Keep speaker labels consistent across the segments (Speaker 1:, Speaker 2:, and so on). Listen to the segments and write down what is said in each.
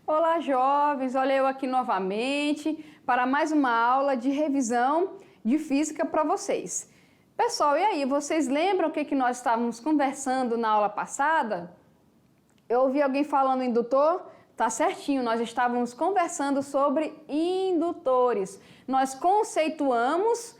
Speaker 1: Olá, jovens! Olha eu aqui novamente para mais uma aula de revisão de física para vocês. Pessoal, e aí, vocês lembram o que nós estávamos conversando na aula passada? Eu ouvi alguém falando indutor? Tá certinho, nós estávamos conversando sobre indutores. Nós conceituamos,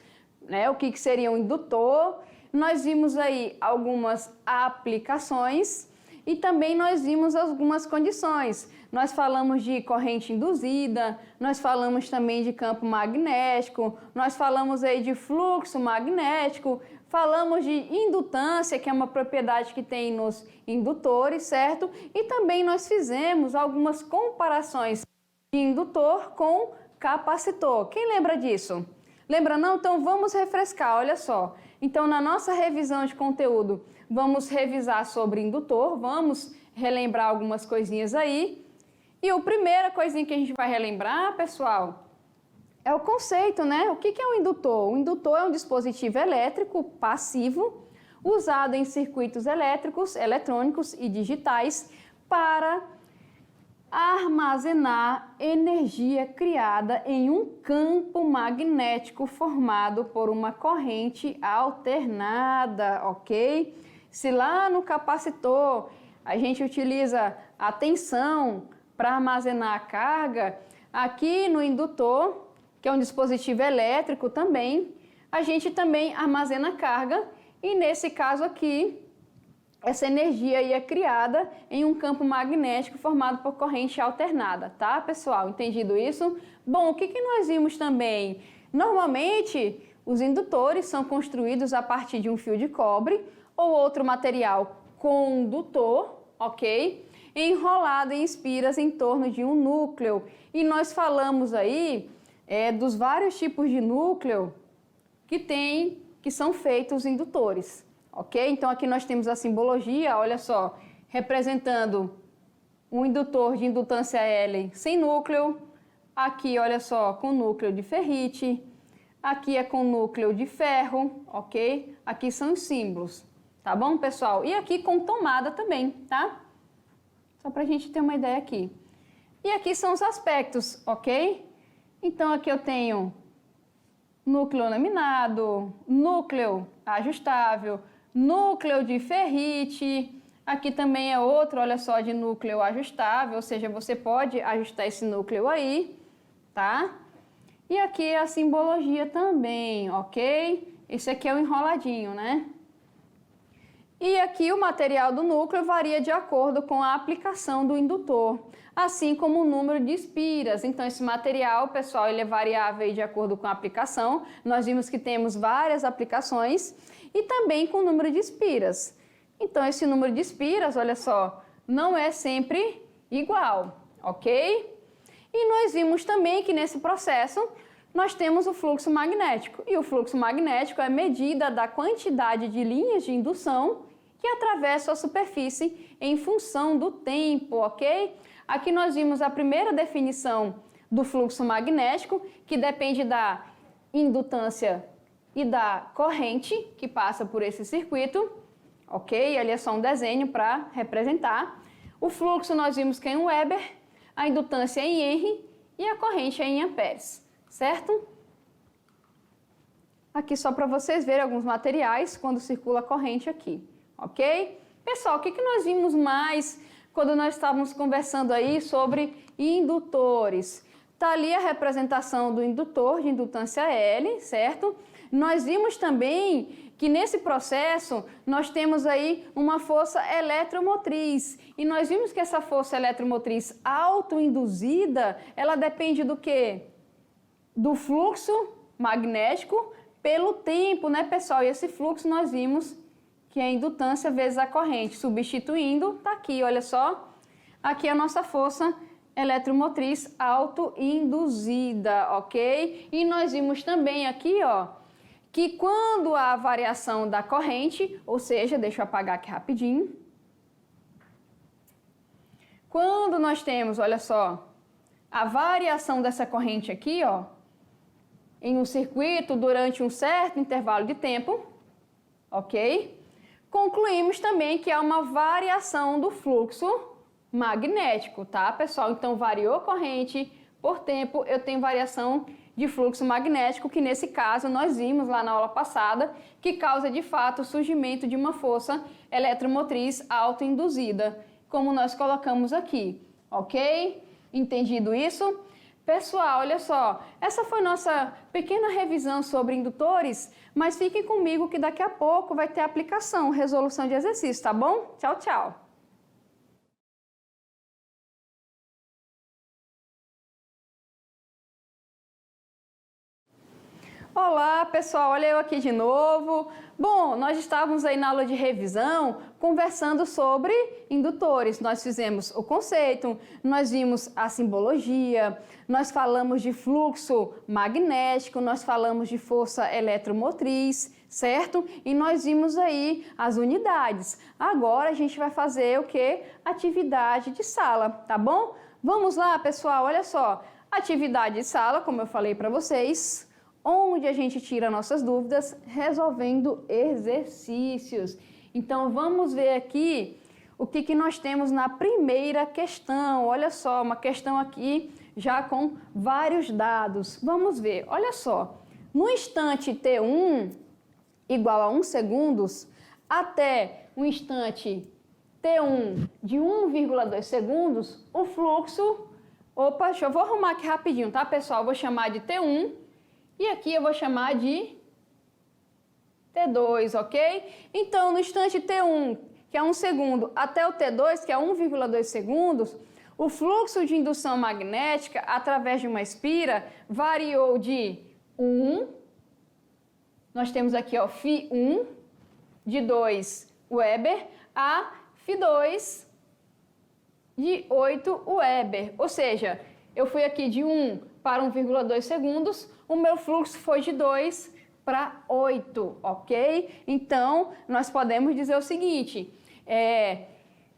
Speaker 1: o que seria um indutor, nós vimos aí algumas aplicações e também nós vimos algumas condições. Nós falamos de corrente induzida, nós falamos também de campo magnético, nós falamos aí de fluxo magnético, falamos de indutância, que é uma propriedade que tem nos indutores, certo? E também nós fizemos algumas comparações de indutor com capacitor. Quem lembra disso? Lembra não? Então vamos refrescar, olha só. Então na nossa revisão de conteúdo, vamos revisar sobre indutor, vamos relembrar algumas coisinhas aí. E a primeira coisinha que a gente vai relembrar, pessoal, é o conceito, né? O que é um indutor? O indutor é um dispositivo elétrico passivo usado em circuitos elétricos, eletrônicos e digitais para armazenar energia criada em um campo magnético formado por uma corrente alternada, ok? Se lá no capacitor a gente utiliza a tensão para armazenar a carga, aqui no indutor, que é um dispositivo elétrico também, a gente também armazena carga e nesse caso aqui, essa energia aí é criada em um campo magnético formado por corrente alternada, tá, pessoal? Entendido isso? Bom, o que nós vimos também? Normalmente, os indutores são construídos a partir de um fio de cobre ou outro material condutor, ok? Enrolado em espiras em torno de um núcleo. E nós falamos aí dos vários tipos de núcleo que são feitos os indutores. Ok? Então aqui nós temos a simbologia, olha só, representando um indutor de indutância L sem núcleo. Aqui, olha só, com núcleo de ferrite. Aqui é com núcleo de ferro, ok? Aqui são os símbolos, tá bom, pessoal? E aqui com tomada também, tá? Só pra gente ter uma ideia aqui. E aqui são os aspectos, ok? Então aqui eu tenho núcleo laminado, núcleo ajustável, núcleo de ferrite, aqui também é outro, olha só, de núcleo ajustável, ou seja, você pode ajustar esse núcleo aí, tá? E aqui é a simbologia também, ok? Esse aqui é o enroladinho, né? E aqui o material do núcleo varia de acordo com a aplicação do indutor, assim como o número de espiras. Então esse material, pessoal, ele é variável de acordo com a aplicação. Nós vimos que temos várias aplicações e também com o número de espiras. Então esse número de espiras, olha só, não é sempre igual, ok? E nós vimos também que nesse processo nós temos o fluxo magnético. E o fluxo magnético é medida da quantidade de linhas de indução que atravessam a superfície em função do tempo, ok? Aqui nós vimos a primeira definição do fluxo magnético, que depende da indutância e da corrente que passa por esse circuito, ok? Ali é só um desenho para representar. O fluxo nós vimos que é em Weber, a indutância é em Henry e a corrente é em amperes, certo? Aqui só para vocês verem alguns materiais quando circula a corrente aqui, ok? Pessoal, o que nós vimos mais quando nós estávamos conversando aí sobre indutores? Tá ali a representação do indutor de indutância L, certo? Nós vimos também que nesse processo nós temos aí uma força eletromotriz. E nós vimos que essa força eletromotriz autoinduzida, ela depende do quê? Do fluxo magnético pelo tempo, né, pessoal? E esse fluxo nós vimos que é a indutância vezes a corrente. Substituindo, tá aqui, olha só. Aqui é a nossa força eletromotriz autoinduzida, ok? E nós vimos também aqui, ó, que quando há variação da corrente, ou seja, deixa eu apagar aqui rapidinho. Quando nós temos, olha só, a variação dessa corrente aqui, ó, em um circuito durante um certo intervalo de tempo, ok? Concluímos também que há uma variação do fluxo magnético, tá, pessoal? Então, variou corrente, por tempo, eu tenho variação de fluxo magnético, que nesse caso nós vimos lá na aula passada, que causa de fato o surgimento de uma força eletromotriz autoinduzida, como nós colocamos aqui, ok? Entendido isso? Pessoal, olha só, essa foi nossa pequena revisão sobre indutores, mas fiquem comigo que daqui a pouco vai ter aplicação, resolução de exercício, tá bom? Tchau, tchau! Olá, pessoal, olha eu aqui de novo. Bom, nós estávamos aí na aula de revisão conversando sobre indutores. Nós fizemos o conceito, nós vimos a simbologia, nós falamos de fluxo magnético, nós falamos de força eletromotriz, certo? E nós vimos aí as unidades. Agora a gente vai fazer o quê? Atividade de sala, tá bom? Vamos lá, pessoal, olha só. Atividade de sala, como eu falei para vocês, onde a gente tira nossas dúvidas resolvendo exercícios. Então, vamos ver aqui o que nós temos na primeira questão. Olha só, uma questão aqui já com vários dados. Vamos ver, olha só. No instante T1 igual a 1 segundos, até o instante T1 de 1,2 segundos, o fluxo... Opa, eu vou arrumar aqui rapidinho, tá, pessoal? Eu vou chamar de T1. E aqui eu vou chamar de T2, ok? Então, no instante T1, que é 1 segundo, até o T2, que é 1,2 segundos, o fluxo de indução magnética através de uma espira variou de 1, nós temos aqui ó, Φ1, de 2 Weber, a Φ2 de 8 Weber. Ou seja, eu fui aqui de 1 para 1,2 segundos, o meu fluxo foi de 2 para 8, ok? Então, nós podemos dizer o seguinte,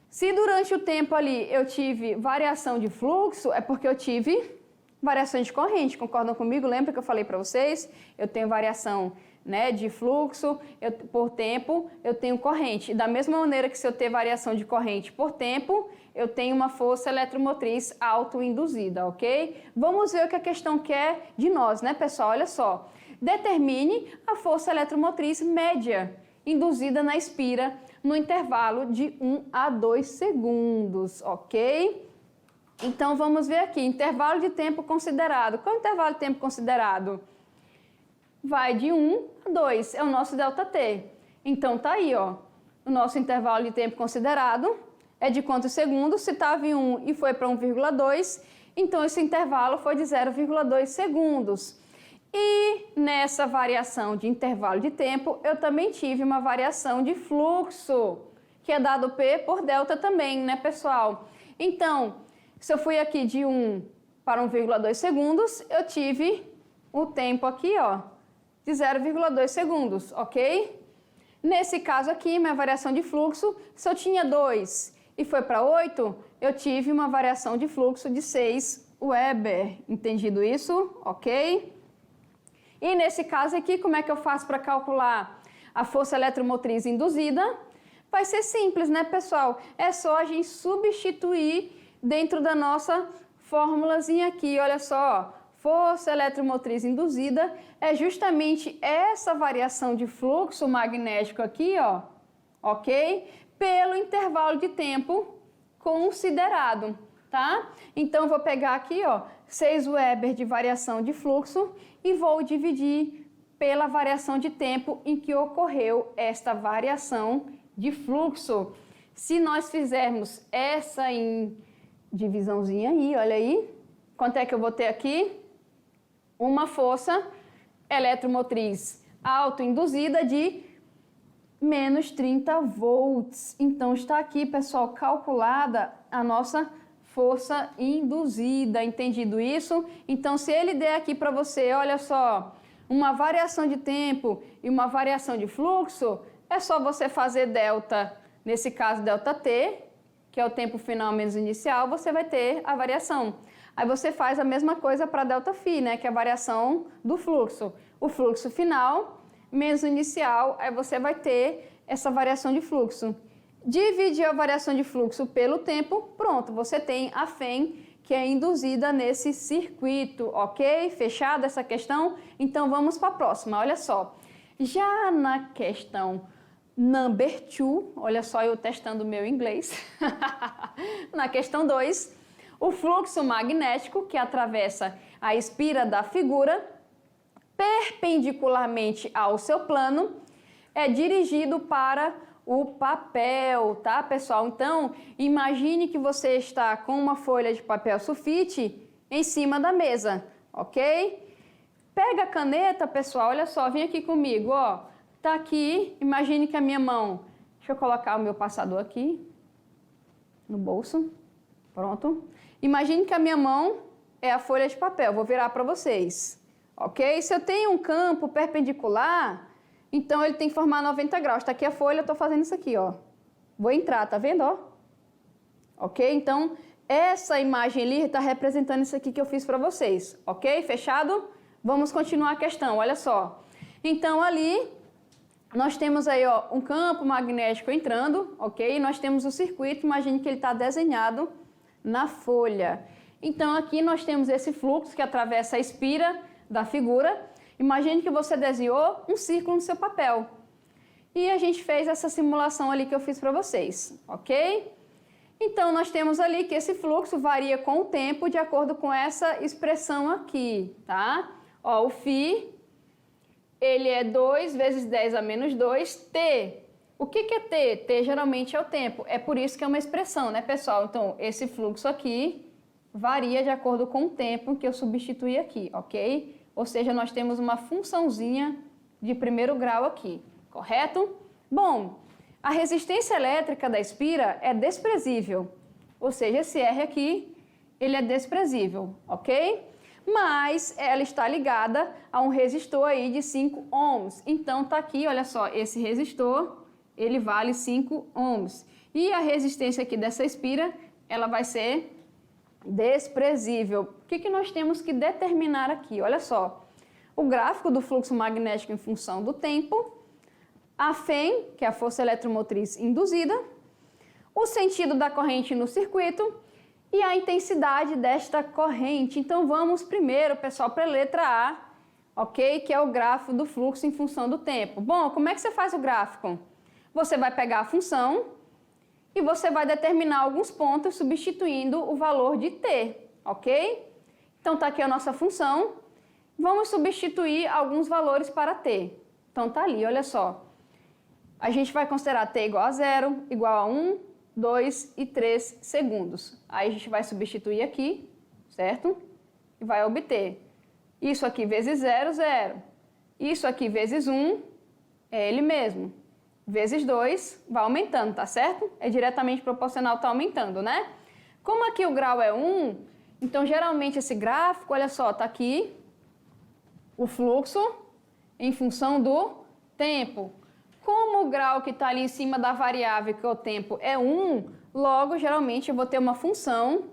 Speaker 1: se durante o tempo ali eu tive variação de fluxo, é porque eu tive variação de corrente, concordam comigo? Lembra que eu falei para vocês? Eu tenho variação, né, de fluxo, por tempo, eu tenho corrente. Da mesma maneira que se eu ter variação de corrente por tempo, eu tenho uma força eletromotriz autoinduzida, ok? Vamos ver o que a questão quer de nós, né, pessoal? Olha só. Determine a força eletromotriz média induzida na espira no intervalo de 1 a 2 segundos, ok? Então, vamos ver aqui, intervalo de tempo considerado. Qual é o intervalo de tempo considerado? Vai de 1 a 2, é o nosso ΔT. Então, tá aí, ó, o nosso intervalo de tempo considerado é de quantos segundos? Se estava em 1 e foi para 1,2, então esse intervalo foi de 0,2 segundos. E nessa variação de intervalo de tempo, eu também tive uma variação de fluxo, que é dado P por delta também, né, pessoal? Então, se eu fui aqui de 1 para 1,2 segundos, eu tive o tempo aqui, ó, de 0,2 segundos, ok? Nesse caso aqui, minha variação de fluxo, se eu tinha 2 e foi para 8, eu tive uma variação de fluxo de 6 Weber. Entendido isso? Ok? E nesse caso aqui, como é que eu faço para calcular a força eletromotriz induzida? Vai ser simples, né, pessoal? É só a gente substituir dentro da nossa formulazinha aqui, olha só. Força eletromotriz induzida é justamente essa variação de fluxo magnético aqui, ó, ok? Pelo intervalo de tempo considerado, tá? Então, eu vou pegar aqui, ó, 6 Weber de variação de fluxo e vou dividir pela variação de tempo em que ocorreu esta variação de fluxo. Se nós fizermos essa em divisãozinha aí, olha aí, quanto é que eu vou ter aqui? Uma força eletromotriz autoinduzida de menos 30 volts. Então, está aqui, pessoal, calculada a nossa força induzida. Entendido isso? Então, se ele der aqui para você, olha só, uma variação de tempo e uma variação de fluxo, é só você fazer delta, nesse caso, ΔT, que é o tempo final menos inicial, você vai ter a variação. Aí você faz a mesma coisa para ΔΦ, né, que é a variação do fluxo. O fluxo final menos o inicial, aí você vai ter essa variação de fluxo. Dividir a variação de fluxo pelo tempo, pronto, você tem a FEM que é induzida nesse circuito, ok? Fechada essa questão? Então vamos para a próxima, olha só. Já na questão number 2, olha só eu testando o meu inglês. Na questão 2, o fluxo magnético que atravessa a espira da figura, perpendicularmente ao seu plano, é dirigido para o papel, tá, pessoal? Então, imagine que você está com uma folha de papel sulfite em cima da mesa, ok? Pega a caneta, pessoal, olha só, vem aqui comigo, ó. Tá aqui, imagine que a minha mão... Deixa eu colocar o meu passador aqui, no bolso, pronto. Imagine que a minha mão é a folha de papel, vou virar para vocês, ok? Se eu tenho um campo perpendicular... Então, ele tem que formar 90 graus. Está aqui a folha, eu estou fazendo isso aqui, ó. Vou entrar, tá vendo, ó? Ok? Então, essa imagem ali está representando isso aqui que eu fiz para vocês. Ok? Fechado? Vamos continuar a questão, olha só. Então, ali, nós temos aí, ó, um campo magnético entrando, ok? E nós temos o circuito, imagine que ele está desenhado na folha. Então, aqui nós temos esse fluxo que atravessa a espira da figura. Imagine que você desenhou um círculo no seu papel. E a gente fez essa simulação ali que eu fiz para vocês, ok? Então, nós temos ali que esse fluxo varia com o tempo de acordo com essa expressão aqui, tá? Ó, o φ, ele é 2 vezes 10 a menos 2, t. O que é t? T geralmente é o tempo. É por isso que é uma expressão, né, pessoal? Então, esse fluxo aqui varia de acordo com o tempo que eu substituí aqui, ok? Ou seja, nós temos uma funçãozinha de primeiro grau aqui, correto? Bom, a resistência elétrica da espira é desprezível, ou seja, esse R aqui, ele é desprezível, ok? Mas ela está ligada a um resistor aí de 5 ohms. Então, tá aqui, olha só, esse resistor, ele vale 5 ohms. E a resistência aqui dessa espira, ela vai ser desprezível. O que nós temos que determinar aqui? Olha só, o gráfico do fluxo magnético em função do tempo, a FEM, que é a força eletromotriz induzida, o sentido da corrente no circuito e a intensidade desta corrente. Então vamos primeiro, pessoal, para a letra A, ok? Que é o gráfico do fluxo em função do tempo. Bom, como é que você faz o gráfico? Você vai pegar a função e você vai determinar alguns pontos substituindo o valor de t, ok? Então, tá aqui a nossa função. Vamos substituir alguns valores para t. Então, tá ali, olha só. A gente vai considerar t igual a 0, igual a 1, 2 e 3 segundos. Aí a gente vai substituir aqui, certo? E vai obter isso aqui vezes 0, 0. Isso aqui vezes 1, é ele mesmo. Vezes 2, vai aumentando, tá certo? É diretamente proporcional, tá aumentando, né? Como aqui o grau é 1, então geralmente esse gráfico, olha só, tá aqui o fluxo em função do tempo. Como o grau que está ali em cima da variável, que é o tempo, é 1, logo, geralmente, eu vou ter uma função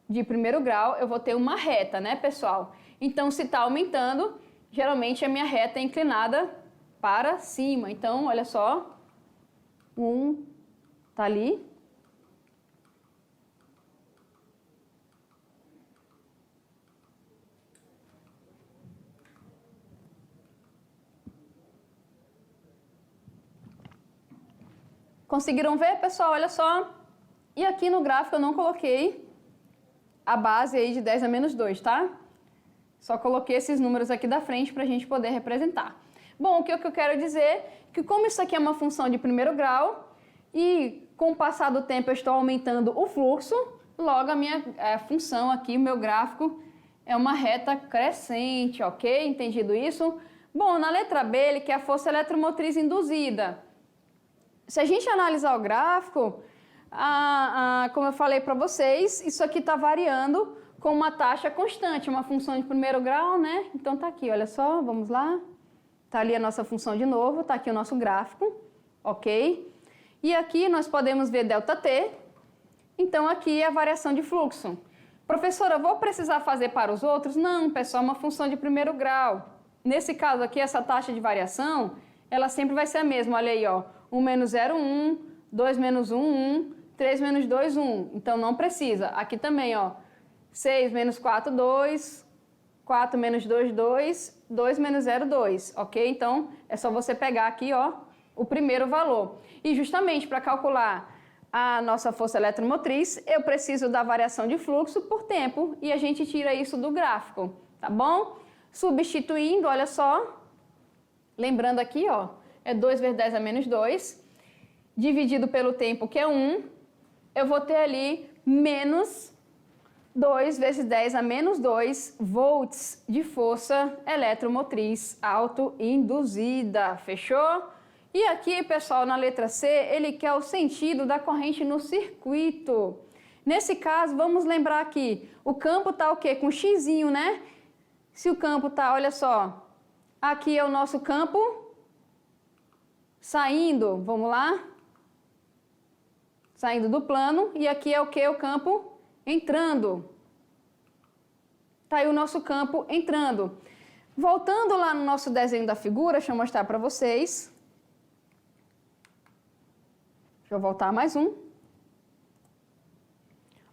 Speaker 1: de primeiro grau, eu vou ter uma reta, né, pessoal? Então, se está aumentando, geralmente a minha reta é inclinada para cima. Então, olha só, 1 está ali. Conseguiram ver, pessoal? Olha só. E aqui no gráfico eu não coloquei a base aí de 10 a menos 2, tá? Só coloquei esses números aqui da frente para a gente poder representar. Bom, o que eu quero dizer é que como isso aqui é uma função de primeiro grau e com o passar do tempo eu estou aumentando o fluxo, logo a minha função aqui, o meu gráfico, é uma reta crescente, ok? Entendido isso? Bom, na letra B ele quer a força eletromotriz induzida. Se a gente analisar o gráfico, como eu falei para vocês, isso aqui está variando com uma taxa constante, uma função de primeiro grau, né? Então tá aqui, olha só, vamos lá. Tá ali a nossa função de novo, tá aqui o nosso gráfico, ok? E aqui nós podemos ver ΔT, então aqui é a variação de fluxo. Professora, eu vou precisar fazer para os outros? Não, pessoal, é uma função de primeiro grau. Nesse caso aqui, essa taxa de variação, ela sempre vai ser a mesma, olha aí, ó. 1 menos 0, 1, 2 menos 1, 1, 3 menos 2, 1. Então, não precisa. Aqui também, ó, 6 menos 4, 2, 4 menos 2, 2, 2 menos 0, 2, ok? Então, é só você pegar aqui, ó, o primeiro valor. E justamente para calcular a nossa força eletromotriz, eu preciso da variação de fluxo por tempo e a gente tira isso do gráfico, tá bom? Substituindo, olha só, lembrando aqui, ó, é 2 vezes 10 a menos 2, dividido pelo tempo, que é 1, eu vou ter ali menos 2 vezes 10 a menos 2 volts de força eletromotriz autoinduzida, fechou? E aqui, pessoal, na letra C, ele quer o sentido da corrente no circuito. Nesse caso, vamos lembrar aqui, o campo está o quê? Com xizinho, né? Se o campo está, olha só, aqui é o nosso campo saindo, vamos lá? Saindo do plano, e aqui é o quê? O campo entrando. Está aí o nosso campo entrando. Voltando lá no nosso desenho da figura, deixa eu mostrar para vocês. Deixa eu voltar mais um.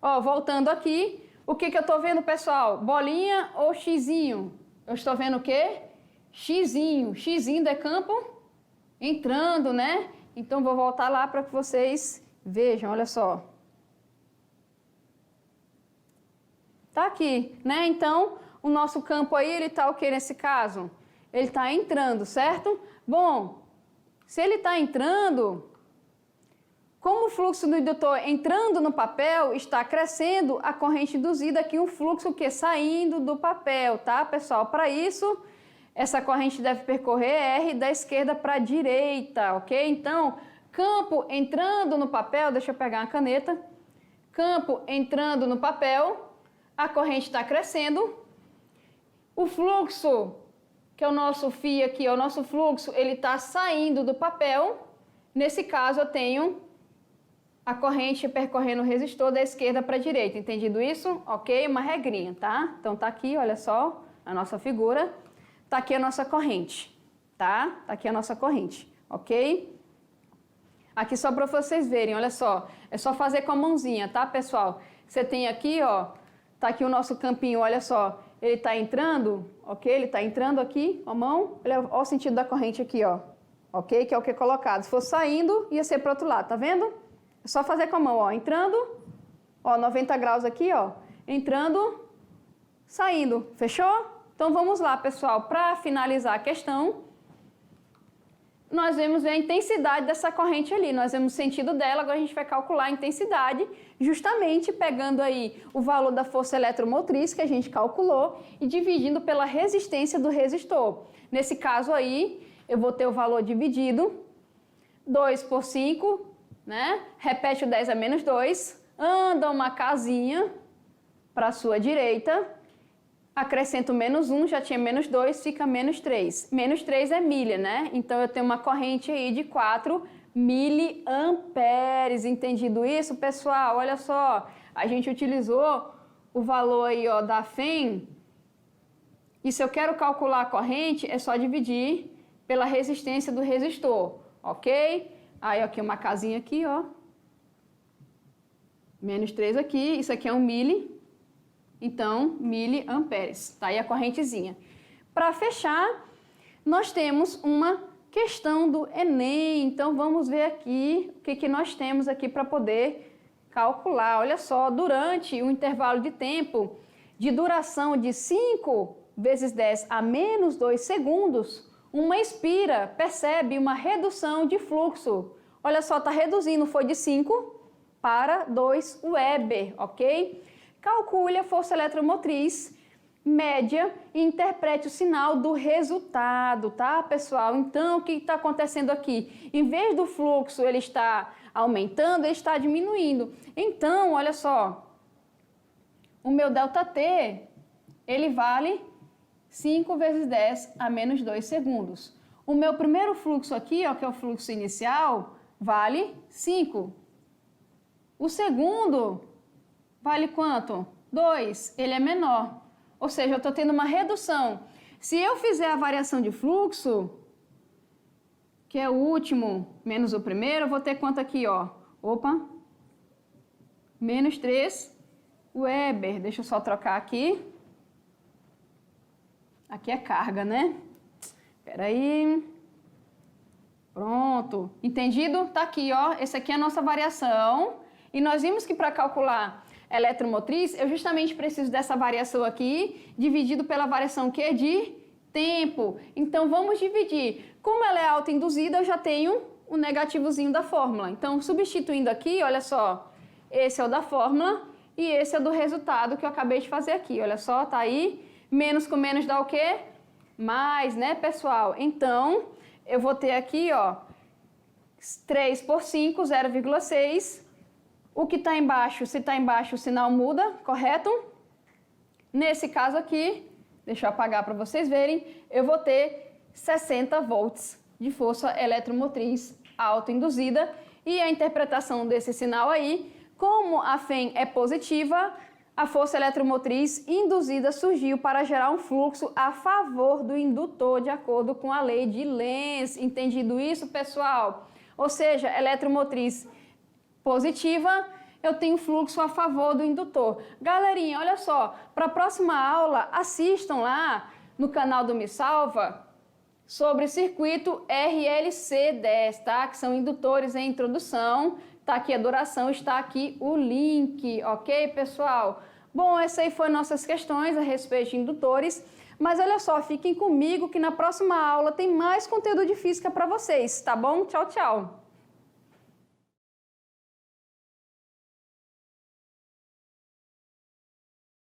Speaker 1: Ó, voltando aqui, o que eu estou vendo, pessoal? Bolinha ou xizinho? Eu estou vendo o quê? Xizinho. Xizinho é campo entrando, né? Então, vou voltar lá para que vocês vejam, olha só. Tá aqui, né? Então, o nosso campo aí, ele tá o quê nesse caso? Ele tá entrando, certo? Bom, se ele tá entrando, como o fluxo do indutor entrando no papel está crescendo, a corrente induzida aqui, um fluxo que saindo do papel, tá, pessoal? Para isso, essa corrente deve percorrer R da esquerda para a direita, ok? Então, campo entrando no papel, deixa eu pegar uma caneta. Campo entrando no papel, a corrente está crescendo. O fluxo, que é o nosso φ aqui, o nosso fluxo, ele está saindo do papel. Nesse caso, eu tenho a corrente percorrendo o resistor da esquerda para a direita. Entendido isso? Ok? Uma regrinha, tá? Então, tá aqui, olha só, a nossa figura. Tá aqui a nossa corrente, tá? Tá aqui a nossa corrente, ok? Aqui só para vocês verem, olha só. É só fazer com a mãozinha, tá, pessoal? Você tem aqui, ó, tá aqui o nosso campinho, olha só. Ele tá entrando, ok? Ele tá entrando aqui, a mão. Olha o sentido da corrente aqui, ó. Ok? Que é o que é colocado. Se for saindo, ia ser para outro lado, tá vendo? É só fazer com a mão, ó, entrando, ó, 90 graus aqui, ó, entrando, saindo, fechou? Então, vamos lá, pessoal, para finalizar a questão, nós vamos ver a intensidade dessa corrente ali, nós vemos o sentido dela, agora a gente vai calcular a intensidade, justamente pegando aí o valor da força eletromotriz que a gente calculou e dividindo pela resistência do resistor. Nesse caso aí, eu vou ter o valor dividido, 2 por 5, né? Repete o 10 a menos 2, anda uma casinha para a sua direita, acrescento menos 1, já tinha menos 2, fica menos 3. Menos 3 é milha, né? Então, eu tenho uma corrente aí de 4 miliamperes. Entendido isso, pessoal? Olha só, a gente utilizou o valor aí, ó, da FEM, e se eu quero calcular a corrente, é só dividir pela resistência do resistor, ok? Aí, aqui uma casinha aqui, ó. Menos 3 aqui, isso aqui é 1 mili. Então, miliamperes. Tá aí a correntezinha. Para fechar, nós temos uma questão do Enem. Então, vamos ver aqui o que nós temos aqui para poder calcular. Olha só, durante um intervalo de tempo de duração de 5 vezes 10 a menos 2 segundos, uma espira percebe uma redução de fluxo. Olha só, está reduzindo, foi de 5 para 2 Weber, ok? Calcule a força eletromotriz média e interprete o sinal do resultado, tá, pessoal? Então, o que está acontecendo aqui? Em vez do fluxo ele está aumentando, ele está diminuindo. Então, olha só, o meu ΔT, ele vale 5 vezes 10 a menos 2 segundos. O meu primeiro fluxo aqui, ó, que é o fluxo inicial, vale 5. O segundo vale quanto? 2. Ele é menor. Ou seja, eu estou tendo uma redução. Se eu fizer a variação de fluxo, o que é o último, menos o primeiro, eu vou ter quanto aqui, ó? Opa! Menos 3 Weber. Deixa eu só trocar aqui. Aqui é carga, né? Espera aí. Pronto. Entendido? Tá aqui, ó. Esse aqui é a nossa variação. E nós vimos que para calcular eletromotriz, eu justamente preciso dessa variação aqui, dividido pela variação que é de tempo. Então, vamos dividir. Como ela é autoinduzida, eu já tenho o negativozinho da fórmula. Então, substituindo aqui, olha só, esse é o da fórmula e esse é o do resultado que eu acabei de fazer aqui. Olha só, tá aí. Menos com menos dá o quê? Mais, né, pessoal? Então, eu vou ter aqui, ó, 3 por 5, 0,6. O que está embaixo, se está embaixo, o sinal muda, correto? Nesse caso aqui, deixa eu apagar para vocês verem, eu vou ter 60 volts de força eletromotriz autoinduzida. E a interpretação desse sinal aí, como a FEM é positiva, a força eletromotriz induzida surgiu para gerar um fluxo a favor do indutor, de acordo com a lei de Lenz. Entendido isso, pessoal? Ou seja, eletromotriz positiva, eu tenho fluxo a favor do indutor. Galerinha, olha só, para a próxima aula, assistam lá no canal do Me Salva sobre circuito RLC10, tá? Que são indutores em introdução. Tá aqui a duração, está aqui o link, ok, pessoal? Bom, essas aí foram nossas questões a respeito de indutores. Mas olha só, fiquem comigo que na próxima aula tem mais conteúdo de física para vocês, tá bom? Tchau, tchau!